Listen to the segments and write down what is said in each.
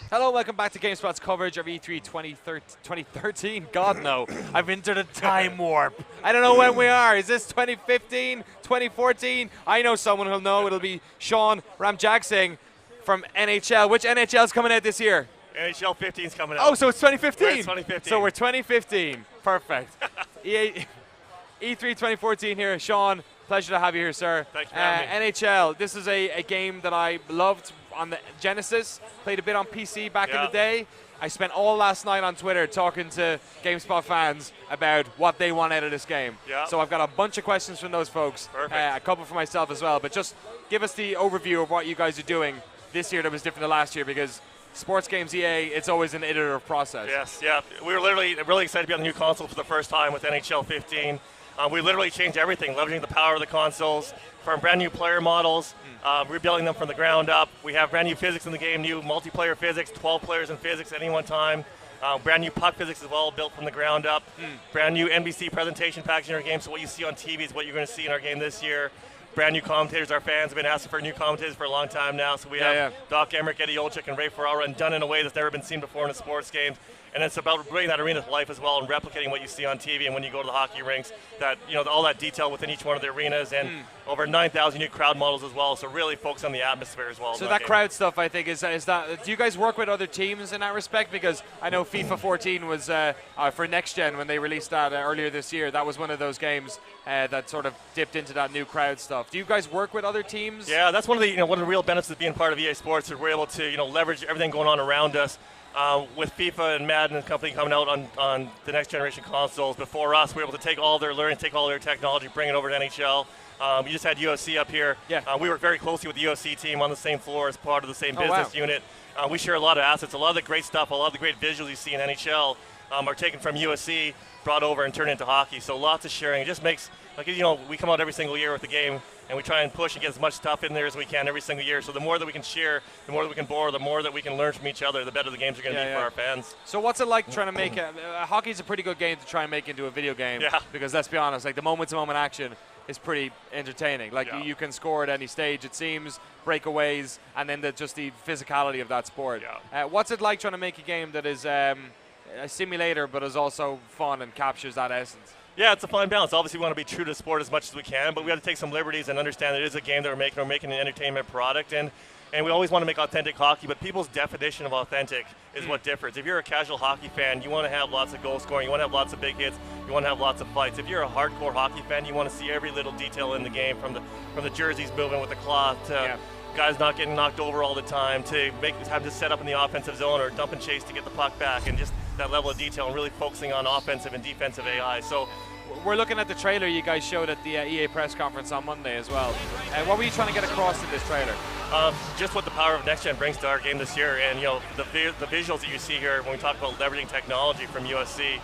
Hello, welcome back to GameSpot's coverage of E3 2013. God, no. I've entered a time warp. I don't know when we are. Is this 2015, 2014? I know someone who'll know. It'll be Sean Ramjack from NHL. Which NHL is coming out this year? NHL 15 is coming out. Oh, so it's 2015? It's 2015. So we're 2015. Perfect. E3 2014 here. Sean, pleasure to have you here, sir. Thanks for having me. NHL, this is a game that I loved on the Genesis, played a bit on PC back in the day. I spent all last night on Twitter talking to GameSpot fans about what they want out of this game. Yeah. So I've got a bunch of questions from those folks, a couple for myself as well, but just give us the overview of what you guys are doing this year that was different than last year, because sports games EA, it's always an iterative process. Yes, yeah. We were literally really excited to be on the new console for the first time with NHL 15. We literally changed everything, leveraging the power of the consoles, from brand new player models, rebuilding them from the ground up. We have brand new physics in the game, new multiplayer physics, 12 players in physics at any one time. Brand new puck physics as well, built from the ground up. Brand new NBC presentation package in our game, so what you see on TV is what you're going to see in our game this year. Brand new commentators. Our fans have been asking for new commentators for a long time now. So we have Doc Emmerich, Eddie Olczyk, and Ray Ferrara, and done in a way that's never been seen before in a sports game. And it's about bringing that arena to life as well and replicating what you see on TV and when you go to the hockey rinks. That all that detail within each one of the arenas, and over 9,000 new crowd models as well. So really focus on the atmosphere as well. So that crowd stuff, I think, is that. Do you guys work with other teams in that respect? Because I know FIFA 14 was for next gen when they released that earlier this year. That was one of those games that sort of dipped into that new crowd stuff. Do you guys work with other teams? Yeah, that's one of the real benefits of being part of EA Sports. Is we're able to leverage everything going on around us. With FIFA and Madden and company coming out on the next generation consoles before us, we were able to take all their learning, take all their technology, bring it over to NHL. We just had UFC up here. Yeah. We work very closely with the UFC team on the same floor as part of the same business unit. We share a lot of assets. A lot of the great stuff, a lot of the great visuals you see in NHL are taken from UFC, brought over and turned into hockey. So lots of sharing. It just makes, we come out every single year with the game, and we try and push and get as much stuff in there as we can every single year. So the more that we can share, the more that we can borrow, the more that we can learn from each other, the better the games are going to be for our fans. So what's it like trying to make hockey's a pretty good game to try and make into a video game. Yeah. Because let's be honest, like the moment-to-moment action is pretty entertaining. Like you can score at any stage, it seems, breakaways, and then just the physicality of that sport. Yeah. What's it like trying to make a game that is a simulator but is also fun and captures that essence? Yeah, it's a fine balance. Obviously, we want to be true to the sport as much as we can, but we have to take some liberties and understand that it is a game that we're making. We're making an entertainment product, and we always want to make authentic hockey, but people's definition of authentic is what differs. If you're a casual hockey fan, you want to have lots of goal scoring, you want to have lots of big hits, you want to have lots of fights. If you're a hardcore hockey fan, you want to see every little detail in the game, from the jerseys moving with the cloth to guys not getting knocked over all the time, to have to set up in the offensive zone or dump and chase to get the puck back, and just that level of detail and really focusing on offensive and defensive AI. So we're looking at the trailer you guys showed at the EA press conference on Monday as well. What were you trying to get across in this trailer? Just what the power of Next Gen brings to our game this year, and the visuals that you see here when we talk about leveraging technology from USC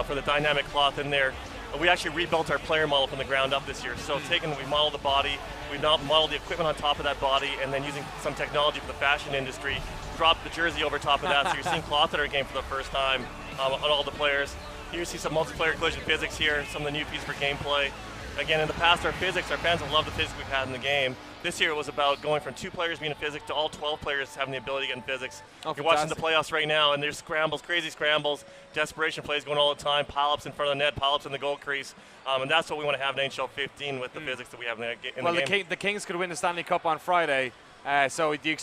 for the dynamic cloth in there. We actually rebuilt our player model from the ground up this year. So we modeled the body, we modeled the equipment on top of that body, and then using some technology from the fashion industry, dropped the jersey over top of that. So you're seeing cloth in our game for the first time on all the players. You see some multiplayer collision physics here, some of the new pieces for gameplay. Again, in the past, our fans have loved the physics we've had in the game. This year it was about going from 2 players being in physics to all 12 players having the ability to get in physics. You're watching the playoffs right now, and there's scrambles, crazy scrambles, desperation plays going all the time, pile-ups in front of the net, pile-ups in the goal crease, and that's what we want to have in NHL 15 with the physics that we have in the game. Well, the Kings could win the Stanley Cup on Friday, so do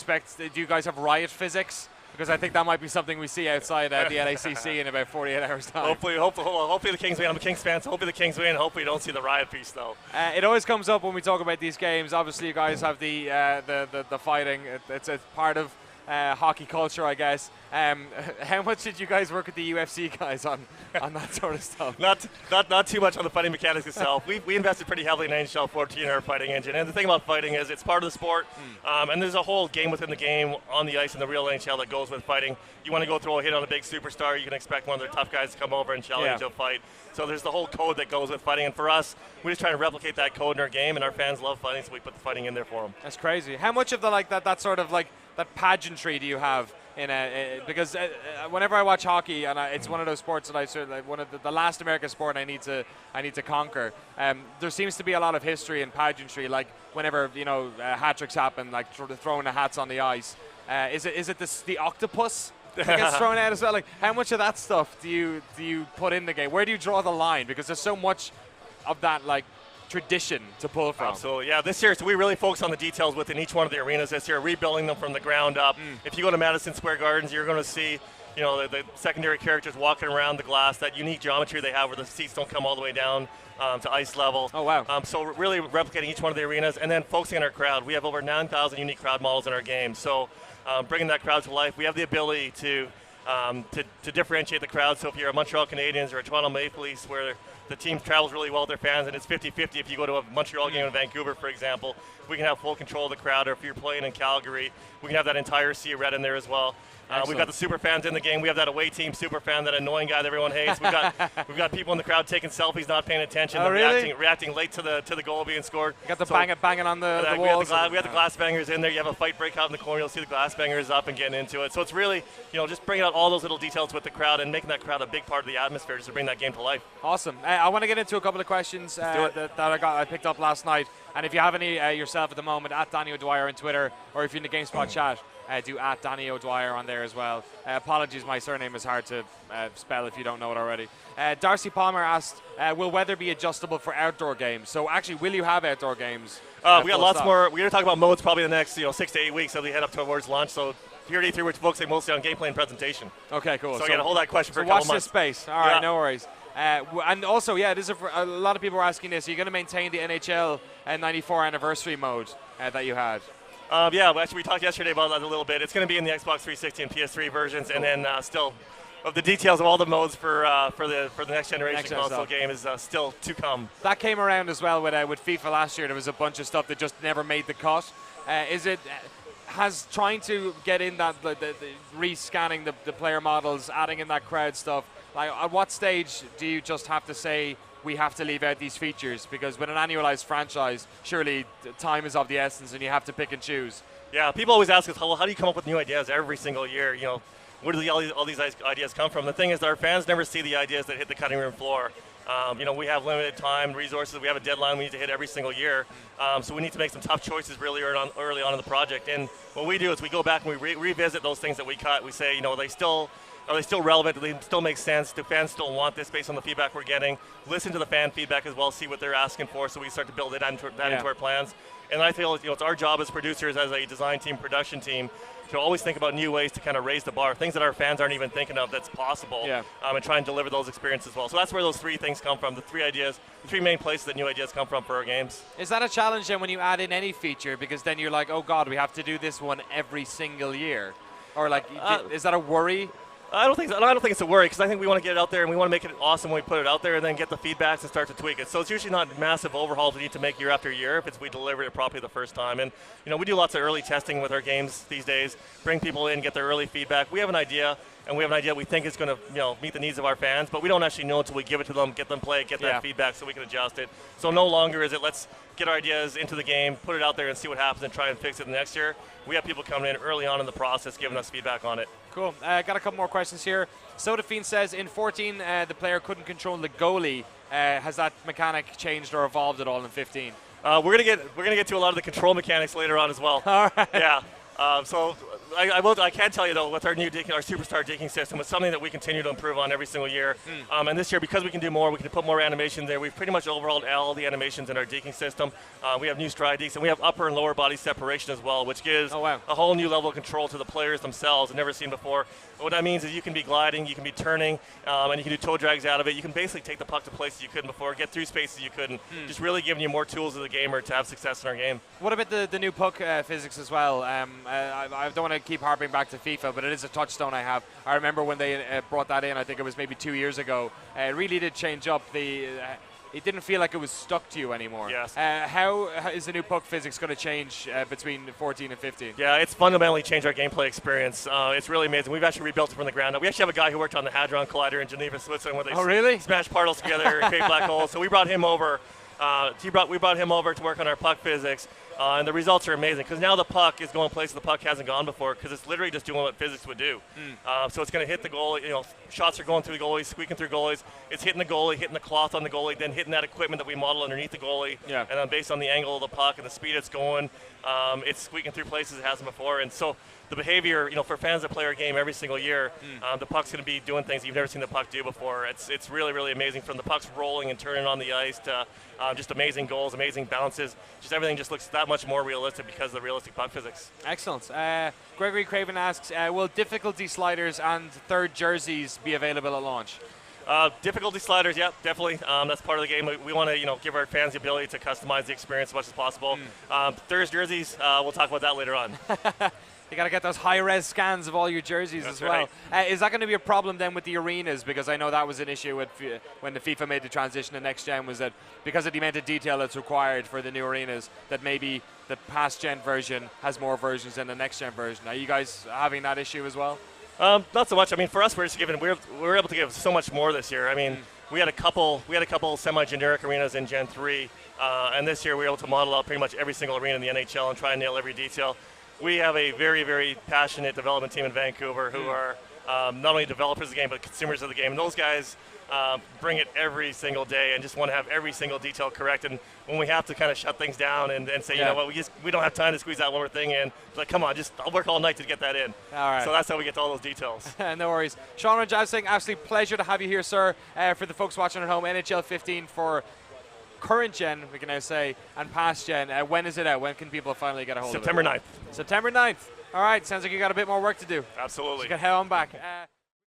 you guys have riot physics? Because I think that might be something we see outside the LACC in about 48 hours time. Hopefully the Kings win. I'm a Kings fan, so hopefully the Kings win. Hopefully you don't see the riot piece, though. It always comes up when we talk about these games. Obviously, you guys have the fighting. It's a part of hockey culture, I guess. How much did you guys work with the UFC guys on that sort of stuff? Not too much on the fighting mechanics itself. We invested pretty heavily in NHL 14 in our fighting engine. And the thing about fighting is it's part of the sport. And there's a whole game within the game on the ice in the real NHL that goes with fighting. You want to go throw a hit on a big superstar, you can expect one of their tough guys to come over and challenge you to a fight. So there's the whole code that goes with fighting. And for us, we're just trying to replicate that code in our game. And our fans love fighting, so we put the fighting in there for them. That's crazy. How much of that sort of that pageantry do you have because whenever I watch hockey, and it's one of those sports that I sort of one of the last American sport I need to conquer. There seems to be a lot of history and pageantry, like whenever hat tricks happen, like sort of throwing the hats on the ice. Is it the octopus that gets thrown out as well? Like, how much of that stuff do you put in the game? Where do you draw the line? Because there's so much of that like tradition to pull from. Absolutely, yeah. This year, so we really focus on the details within each one of the arenas this year, rebuilding them from the ground up. If you go to Madison Square Gardens, you're going to see, you know, the secondary characters walking around the glass, that unique geometry they have where the seats don't come all the way down to ice level. Oh, wow. So really replicating each one of the arenas and then focusing on our crowd. We have over 9,000 unique crowd models in our game. So bringing that crowd to life, we have the ability to differentiate the crowd. So if you're a Montreal Canadiens or a Toronto Maple Leafs, where the team travels really well with their fans, and it's 50-50 if you go to a Montreal game in Vancouver, for example, we can have full control of the crowd. Or if you're playing in Calgary, we can have that entire sea of red in there as well. We've got the super fans in the game. We have that away team super fan, that annoying guy that everyone hates. We've got people in the crowd taking selfies, not paying attention, reacting late to the goal being scored. You got the banging on the walls. We have the glass bangers in there. You have a fight break out in the corner. You'll see the glass bangers up and getting into it. So it's really, you know, just bringing out all those little details with the crowd and making that crowd a big part of the atmosphere just to bring that game to life. Awesome. I want to get into a couple of questions that I picked up last night. And if you have any yourself at the moment, at Danny O'Dwyer on Twitter, or if you're in the GameSpot chat, do at Danny O'Dwyer on there as well. Apologies, my surname is hard to spell if you don't know it already. Darcy Palmer asked, will weather be adjustable for outdoor games? So actually, will you have outdoor games? We got lots more. We're going to talk about modes probably the next 6 to 8 weeks as we head up towards launch. So here at E3, we're focusing mostly on gameplay and presentation. Okay, cool. So I got to hold that question for a couple months. Watch this space. All right, no worries. And also, it is a lot of people were asking this. Are you going to maintain the NHL 94 anniversary mode that you had? Actually, we talked yesterday about that a little bit. It's going to be in the Xbox 360 and PS3 versions, and then still, of the details of all the modes for the next generation console game is still to come. That came around as well with FIFA last year. There was a bunch of stuff that just never made the cut. Has trying to get in that the re-scanning the player models, adding in that crowd stuff. Like, at what stage do you just have to say we have to leave out these features? Because with an annualized franchise, surely time is of the essence, and you have to pick and choose. Yeah, people always ask us, well, how do you come up with new ideas every single year? You know, where do all these ideas come from? The thing is that our fans never see the ideas that hit the cutting room floor. We have limited time, resources. We have a deadline we need to hit every single year. So we need to make some tough choices really early on in the project. And what we do is we go back and we revisit those things that we cut. We say, are they still relevant? Do they still make sense? Do fans still want this based on the feedback we're getting? Listen to the fan feedback as well, see what they're asking for, so we start to build that into our plans. And I feel it's our job as producers, as a design team, production team, to always think about new ways to kind of raise the bar, things that our fans aren't even thinking of that's possible, and try and deliver those experiences as well. So that's where those three things come from, the three main places that new ideas come from for our games. Is that a challenge then when you add in any feature? Because then you're like, oh God, we have to do this one every single year? Or like, is that a worry? I don't think it's a worry, because I think we want to get it out there and we want to make it awesome when we put it out there and then get the feedbacks and start to tweak it. So it's usually not massive overhauls we need to make year after year if we deliver it properly the first time. And we do lots of early testing with our games these days, bring people in, get their early feedback. We have an idea, and we have an idea we think is going to meet the needs of our fans, but we don't actually know until we give it to them, get them play, get that feedback so we can adjust it. So no longer is it let's get our ideas into the game, put it out there and see what happens and try and fix it the next year. We have people coming in early on in the process giving us feedback on it. Cool. Got a couple more questions here. Sodafiend says, in 14, the player couldn't control the goalie. Has that mechanic changed or evolved at all in 15? We're gonna get to a lot of the control mechanics later on as well. All right. Yeah. So I can tell you though, with our new our superstar deking system, it's something that we continue to improve on every single year. And this year, because we can do more, we can put more animation there. We've pretty much overhauled all the animations in our deking system. We have new stride dekes, and we have upper and lower body separation as well, which gives a whole new level of control to the players themselves, and never seen before. What that means is you can be gliding, you can be turning, and you can do toe drags out of it. You can basically take the puck to places you couldn't before, get through spaces you couldn't. Just really giving you more tools as a gamer to have success in our game. What about the new puck physics as well? I don't want to keep harping back to FIFA, but it is a touchstone I have. I remember when they brought that in, I think it was maybe 2 years ago. It really did change up the... it didn't feel like it was stuck to you anymore. Yes. How is the new puck physics going to change between 14 and 15? Yeah, it's fundamentally changed our gameplay experience. It's really amazing. We've actually rebuilt it from the ground up. We actually have a guy who worked on the Hadron Collider in Geneva, Switzerland, where they smash particles together and create black holes. So we brought him over. We brought him over to work on our puck physics. And the results are amazing, because now the puck is going places the puck hasn't gone before, because it's literally just doing what physics would do. So it's going to hit the goalie. Shots are going through the goalie, squeaking through goalies. It's hitting the goalie, hitting the cloth on the goalie, then hitting that equipment that we model underneath the goalie. And then based on the angle of the puck and the speed it's going, it's squeaking through places it hasn't before. And so the behavior, for fans that play our game every single year, the puck's going to be doing things you've never seen the puck do before. It's really, really amazing, from the puck's rolling and turning on the ice to just amazing goals, amazing bounces. Just everything just looks that much more realistic because of the realistic puck physics. Excellent. Gregory Craven asks, will difficulty sliders and third jerseys be available at launch? Difficulty sliders, yeah, definitely. That's part of the game. We want to, give our fans the ability to customize the experience as much as possible. Third jerseys, we'll talk about that later on. You got to get those high-res scans of all your jerseys as well. Right. Is that going to be a problem then with the arenas? Because I know that was an issue with when the FIFA made the transition to next gen, was that because of the amount of detail that's required for the new arenas, that maybe the past gen version has more versions than the next gen version. Are you guys having that issue as well? Not so much. I mean, for us, we're able to give so much more this year. I mean, we had a couple semi-generic arenas in Gen 3, and this year we were able to model out pretty much every single arena in the NHL and try and nail every detail. We have a very, very passionate development team in Vancouver who are not only developers of the game but consumers of the game. And those guys bring it every single day and just want to have every single detail correct. And when we have to kind of shut things down and say, you know what, we don't have time to squeeze that one more thing in, it's like, come on, I'll work all night to get that in. All right. So that's how we get to all those details. No worries. Sean Rajavsingh, absolute pleasure to have you here, sir. For the folks watching at home, NHL 15 for current gen, we can now say, and past gen. When is it out? When can people finally get a hold September of it? 9th. September 9th. All right, sounds like you got a bit more work to do. Absolutely. So you can head on back.